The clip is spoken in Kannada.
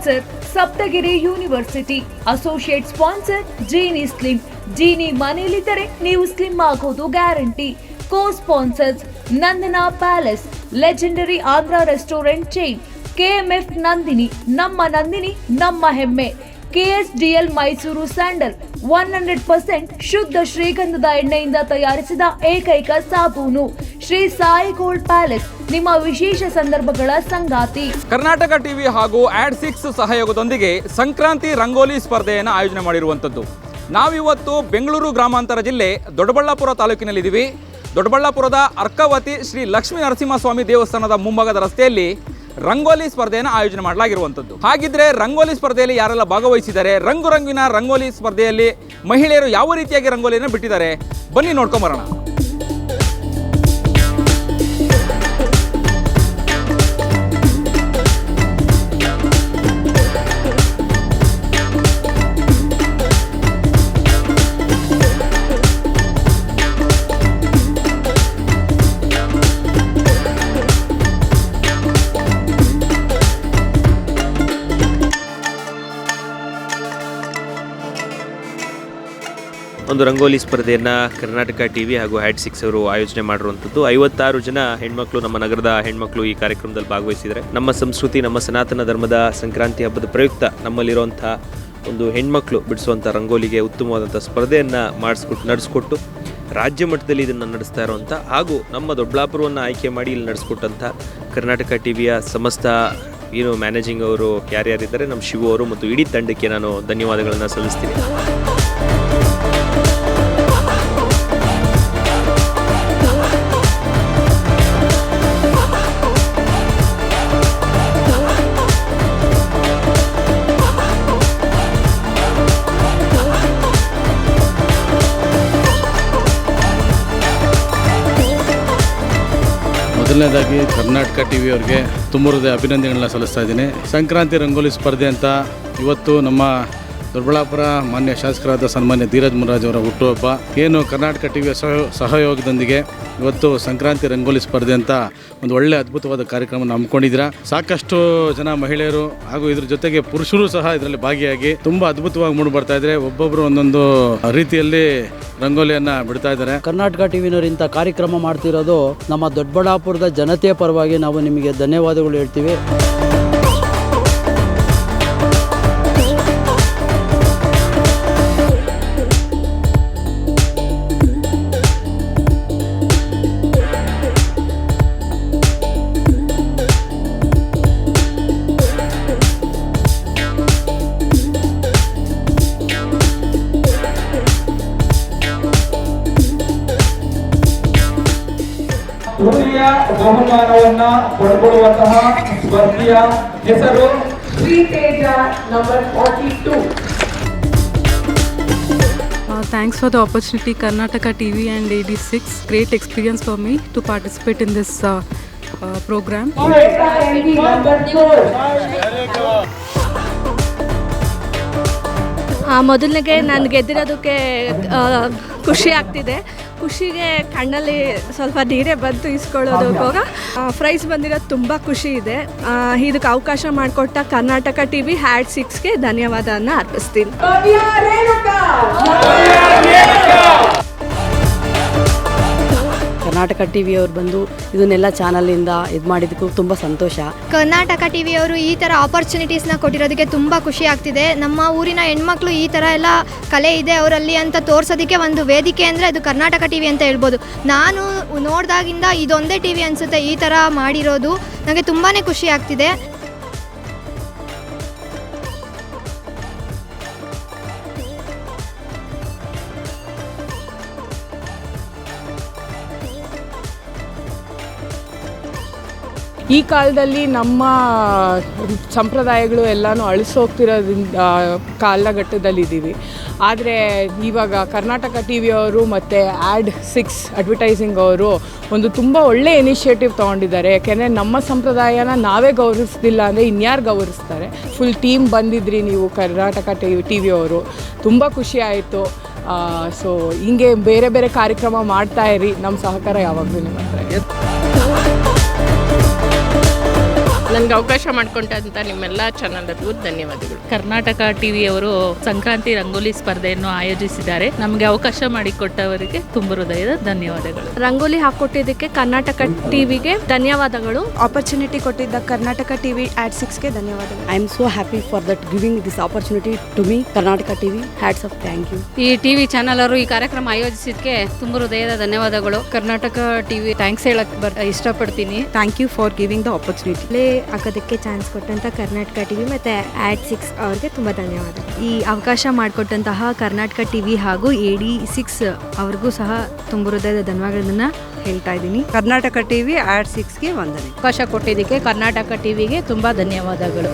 Sponsor Saptagiri university. Associate sponsor Jeeni slim. Jeeni ಮನೆಯಲ್ಲಿದ್ದರೆ ನೀವು ಸ್ಲಿಮ್ ಆಗೋದು guarantee. Co sponsors Nandana palace, legendary Andhra restaurant chain, KMF Nandini, ನಮ್ಮ ಹೆಮ್ಮೆ, KSDL ಮೈಸೂರು ಸ್ಯಾಂಡಲ್ 100% ಶುದ್ಧ ಶ್ರೀಗಂಧದ ಎಣ್ಣೆಯಿಂದ ತಯಾರಿಸಿದ ಏಕೈಕ ಸಾಬೂನು, ಶ್ರೀ ಸಾಯಿ ಗೋಲ್ಡ್ ಪ್ಯಾಲೇಸ್, ನಿಮ್ಮ ವಿಶೇಷ ಸಂದರ್ಭಗಳ ಸಂಗಾತಿ. ಕರ್ನಾಟಕ ಟಿವಿ ಹಾಗೂ AD6 ಸಹಯೋಗದೊಂದಿಗೆ ಸಂಕ್ರಾಂತಿ ರಂಗೋಲಿ ಸ್ಪರ್ಧೆಯನ್ನು ಆಯೋಜನೆ ಮಾಡಿರುವಂಥದ್ದು. ನಾವಿವತ್ತು ಬೆಂಗಳೂರು ಗ್ರಾಮಾಂತರ ಜಿಲ್ಲೆ ದೊಡ್ಡಬಳ್ಳಾಪುರ ತಾಲೂಕಿನಲ್ಲಿದ್ದೀವಿ. ದೊಡ್ಡಬಳ್ಳಾಪುರದ ಅರ್ಕಾವತಿ ಶ್ರೀ ಲಕ್ಷ್ಮೀ ನರಸಿಂಹಸ್ವಾಮಿ ದೇವಸ್ಥಾನದ ಮುಂಭಾಗದ ರಸ್ತೆಯಲ್ಲಿ ರಂಗೋಲಿ ಸ್ಪರ್ಧೆಯನ್ನು ಆಯೋಜನೆ ಮಾಡಲಾಗಿರುವಂಥದ್ದು. ಹಾಗಿದ್ರೆ ರಂಗೋಲಿ ಸ್ಪರ್ಧೆಯಲ್ಲಿ ಯಾರೆಲ್ಲ ಭಾಗವಹಿಸಿದ್ದಾರೆ, ರಂಗಿನ ರಂಗೋಲಿ ಸ್ಪರ್ಧೆಯಲ್ಲಿ ಮಹಿಳೆಯರು ಯಾವ ರೀತಿಯಾಗಿ ರಂಗೋಲಿಯನ್ನು ಬಿಟ್ಟಿದ್ದಾರೆ, ಬನ್ನಿ ನೋಡ್ಕೊಂಬರೋಣ. ಒಂದು ರಂಗೋಲಿ ಸ್ಪರ್ಧೆಯನ್ನು ಕರ್ನಾಟಕ ಟಿವಿ ಹಾಗೂ AD6 ಅವರು ಆಯೋಜನೆ ಮಾಡಿರುವಂಥದ್ದು. 56 ಜನ ಹೆಣ್ಮಕ್ಳು, ನಮ್ಮ ನಗರದ ಹೆಣ್ಮಕ್ಳು ಈ ಕಾರ್ಯಕ್ರಮದಲ್ಲಿ ಭಾಗವಹಿಸಿದ್ದಾರೆ. ನಮ್ಮ ಸಂಸ್ಕೃತಿ, ನಮ್ಮ ಸನಾತನ ಧರ್ಮದ ಸಂಕ್ರಾಂತಿ ಹಬ್ಬದ ಪ್ರಯುಕ್ತ ನಮ್ಮಲ್ಲಿರುವಂಥ ಒಂದು ಹೆಣ್ಮಕ್ಳು ಬಿಡಿಸುವಂಥ ರಂಗೋಲಿಗೆ ಉತ್ತಮವಾದಂಥ ಸ್ಪರ್ಧೆಯನ್ನು ನಡೆಸ್ಕೊಟ್ಟು ರಾಜ್ಯ ಮಟ್ಟದಲ್ಲಿ ಇದನ್ನು ನಡೆಸ್ತಾ ಇರುವಂಥ ಹಾಗೂ ನಮ್ಮ ದೊಡ್ಡಬಳ್ಳಾಪುರವನ್ನು ಆಯ್ಕೆ ಮಾಡಿ ಇಲ್ಲಿ ನಡೆಸ್ಕೊಟ್ಟಂಥ ಕರ್ನಾಟಕ ಟಿವಿಯ ಸಮಸ್ತ ಮ್ಯಾನೇಜಿಂಗ್ ಅವರು ಯಾರ್ಯಾರಿದ್ದಾರೆ, ನಮ್ಮ ಶಿವು ಅವರು ಮತ್ತು ಇಡೀ ತಂಡಕ್ಕೆ ನಾನು ಧನ್ಯವಾದಗಳನ್ನು ಸಲ್ಲಿಸ್ತೀನಿ. ಮೊದಲನೇದಾಗಿ ಕರ್ನಾಟಕ ಟಿವಿ ಅವರಿಗೆ ತುಂಬ ಅಭಿನಂದನೆಗಳನ್ನ ಸಲ್ಲಿಸ್ತಾ ಇದ್ದೀನಿ. ಸಂಕ್ರಾಂತಿ ರಂಗೋಲಿ ಸ್ಪರ್ಧೆ ಅಂತ ಇವತ್ತು ನಮ್ಮ ದೊಡ್ಡಬಳ್ಳಾಪುರ ಮಾನ್ಯ ಶಾಸಕರಾದ ಸನ್ಮಾನ್ಯ ಧೀರಜ್ ಮುನ್ರಾಜ್ ಅವರ ಹುಟ್ಟುಹಬ್ಬ. ಏನು ಕರ್ನಾಟಕ ಟಿವಿಯ ಸಹಯೋಗದೊಂದಿಗೆ ಇವತ್ತು ಸಂಕ್ರಾಂತಿ ರಂಗೋಲಿ ಸ್ಪರ್ಧೆ ಅಂತ ಒಂದು ಒಳ್ಳೆ ಅದ್ಭುತವಾದ ಕಾರ್ಯಕ್ರಮ ಹಮ್ಮಿಕೊಂಡಿದ್ದೀರಾ. ಸಾಕಷ್ಟು ಜನ ಮಹಿಳೆಯರು ಹಾಗೂ ಇದ್ರ ಜೊತೆಗೆ ಪುರುಷರು ಸಹ ಇದರಲ್ಲಿ ಭಾಗಿಯಾಗಿ ತುಂಬ ಅದ್ಭುತವಾಗಿ ಮೂಡಿ ಬರ್ತಾ ಇದ್ದಾರೆ. ಒಬ್ಬೊಬ್ಬರು ಒಂದೊಂದು ರೀತಿಯಲ್ಲಿ ರಂಗೋಲಿಯನ್ನು ಬಿಡ್ತಾ ಇದ್ದಾರೆ. ಕರ್ನಾಟಕ ಟಿವಿನವರು ಇಂಥ ಕಾರ್ಯಕ್ರಮ ಮಾಡ್ತಿರೋದು ನಮ್ಮ ದೊಡ್ಡಬಳ್ಳಾಪುರದ ಜನತೆಯ ಪರವಾಗಿ ನಾವು ನಿಮಗೆ ಧನ್ಯವಾದಗಳು ಹೇಳ್ತೀವಿ. ತೃತೀಯ ಬಹುಮಾನವನ್ನ ಪಡೆದುಕೊಳ್ಳುವಂತಹ ಸ್ಪರ್ಧೆಯ ಹೆಸರು ಶ್ರೀತೇಜ number 42. Thanks for the opportunity, Karnataka TV and AD6. Great experience for me to participate in this program. ಮೊದಲನೇಗೆ ನಾನು ಗೆದ್ದಿರೋದಕ್ಕೆ ಖುಷಿ ಆಗ್ತಿದೆ. ಖುಷಿಗೆ ಕಣ್ಣಲ್ಲಿ ಸ್ವಲ್ಪ ನೀರೇ ಬಂತು ಇಸ್ಕೊಳ್ಳೋದಕ್ಕೋಗ. ಪ್ರೈಸ್ ಬಂದಿರೋದು ತುಂಬ ಖುಷಿ ಇದೆ. ಇದಕ್ಕೆ ಅವಕಾಶ ಮಾಡಿಕೊಟ್ಟ ಕರ್ನಾಟಕ ಟಿವಿ AD6ಗೆ ಧನ್ಯವಾದವನ್ನು ಅರ್ಪಿಸ್ತೀನಿ. ಕರ್ನಾಟಕ ಟಿವಿಯವರು ಬಂದು ಇದನ್ನೆಲ್ಲ ಚಾನಲಿಂದ ಇದು ಮಾಡಿದ್ದಕ್ಕೂ ತುಂಬ ಸಂತೋಷ. ಕರ್ನಾಟಕ ಟಿವಿಯವರು ಈ ಥರ ಆಪರ್ಚುನಿಟೀಸ್ನ ಕೊಟ್ಟಿರೋದಕ್ಕೆ ತುಂಬ ಖುಷಿ ಆಗ್ತಿದೆ. ನಮ್ಮ ಊರಿನ ಹೆಣ್ಮಕ್ಳು ಈ ಥರ ಎಲ್ಲ ಕಲೆ ಇದೆ ಅವರಲ್ಲಿ ಅಂತ ತೋರಿಸೋದಕ್ಕೆ ಒಂದು ವೇದಿಕೆ ಅಂದರೆ ಅದು ಕರ್ನಾಟಕ ಟಿವಿ ಅಂತ ಹೇಳ್ಬೋದು. ನಾನು ನೋಡಿದಾಗಿಂದ ಇದೊಂದೇ ಟಿವಿ ಅನಿಸುತ್ತೆ ಈ ಥರ ಮಾಡಿರೋದು. ನನಗೆ ತುಂಬಾ ಖುಷಿ ಆಗ್ತಿದೆ. ಈ ಕಾಲದಲ್ಲಿ ನಮ್ಮ ಸಂಪ್ರದಾಯಗಳು ಎಲ್ಲನೂ ಅಳಿಸೋಗ್ತಿರೋದ್ರಿಂದ ಕಾಲಘಟ್ಟದಲ್ಲಿದ್ದೀವಿ. ಆದರೆ ಇವಾಗ ಕರ್ನಾಟಕ ಟಿವಿಯವರು ಮತ್ತು AD6 ಅಡ್ವರ್ಟೈಸಿಂಗ್ ಅವರು ಒಂದು ತುಂಬ ಒಳ್ಳೆ ಇನಿಷಿಯೇಟಿವ್ ತೊಗೊಂಡಿದ್ದಾರೆ. ಯಾಕೆಂದರೆ ನಮ್ಮ ಸಂಪ್ರದಾಯನ ನಾವೇ ಗೌರವಿಸ್ತಿಲ್ಲ ಅಂದರೆ ಇನ್ಯಾರು ಗೌರವಿಸ್ತಾರೆ. ಫುಲ್ ಟೀಮ್ ಬಂದಿದ್ರಿ ನೀವು ಕರ್ನಾಟಕ ಟಿವಿಯವರು, ತುಂಬ ಖುಷಿ ಆಯಿತು. ಸೊ ಹಿಂಗೆ ಬೇರೆ ಬೇರೆ ಕಾರ್ಯಕ್ರಮ ಮಾಡ್ತಾಯಿರಿ. ನಮ್ಮ ಸಹಕಾರ ಯಾವಾಗಲೂ ನಿಮ್ಮ ಹತ್ರ. ನನಗೆ ಅವಕಾಶ ಮಾಡಿಕೊಂಡಂಥ ನಿಮ್ಮೆಲ್ಲ ಚಾನಲ್ಗೂ ಧನ್ಯವಾದಗಳು. ಕರ್ನಾಟಕ ಟಿವಿಯವರು ಸಂಕ್ರಾಂತಿ ರಂಗೋಲಿ ಸ್ಪರ್ಧೆಯನ್ನು ಆಯೋಜಿಸಿದ್ದಾರೆ. ನಮಗೆ ಅವಕಾಶ ಮಾಡಿಕೊಟ್ಟವರಿಗೆ ತುಂಬ ಹೃದಯದ ಧನ್ಯವಾದಗಳು. ರಂಗೋಲಿ ಹಾಕೊಟ್ಟಿದ್ದಕ್ಕೆ ಕರ್ನಾಟಕ ಟಿವಿಗೆ ಧನ್ಯವಾದಗಳು. ಆಪರ್ಚುನಿಟಿ ಕೊಟ್ಟಿದ್ದ ಕರ್ನಾಟಕ ಟಿವಿ ಆಡ್ 6ಗೆ ಧನ್ಯವಾದಗಳು. I am so happy for that giving this opportunity to me. Karnataka TV hats off thank you. ಈ ಟಿವಿ ಚಾನಲ್ ಅವರು ಈ ಕಾರ್ಯಕ್ರಮ ಆಯೋಜಿಸಿದ್ದಕ್ಕೆ ತುಂಬ ಹೃದಯದ ಧನ್ಯವಾದಗಳು. ಕರ್ನಾಟಕ ಟಿವಿ ಥ್ಯಾಂಕ್ಸ್ ಹೇಳಕ್ ಇಷ್ಟಪಡ್ತೀನಿ. Thank you for giving the opportunity. Play ಆಗೋದಕ್ಕೆ ಚಾನ್ಸ್ ಕೊಟ್ಟಂಥ ಕರ್ನಾಟಕ ಟಿವಿ ಮತ್ತು ಆಡ್ 6 ಅವ್ರಿಗೆ ತುಂಬ ಧನ್ಯವಾದ. ಈ ಅವಕಾಶ ಮಾಡಿಕೊಟ್ಟಂತಹ ಕರ್ನಾಟಕ ಟಿವಿ ಹಾಗೂ AD6 ಅವ್ರಿಗೂ ಸಹ ತುಂಬ ಹೃದಯದ ಧನ್ಯವಾದಗಳನ್ನು ಹೇಳ್ತಾ ಇದ್ದೀನಿ. ಕರ್ನಾಟಕ ಟಿವಿ ಆಡ್ 6ಗೆ ವಂದನೆ. ಅವಕಾಶ ಕೊಟ್ಟಿದ್ದಕ್ಕೆ ಕರ್ನಾಟಕ ಟಿವಿಗೆ ತುಂಬ ಧನ್ಯವಾದಗಳು.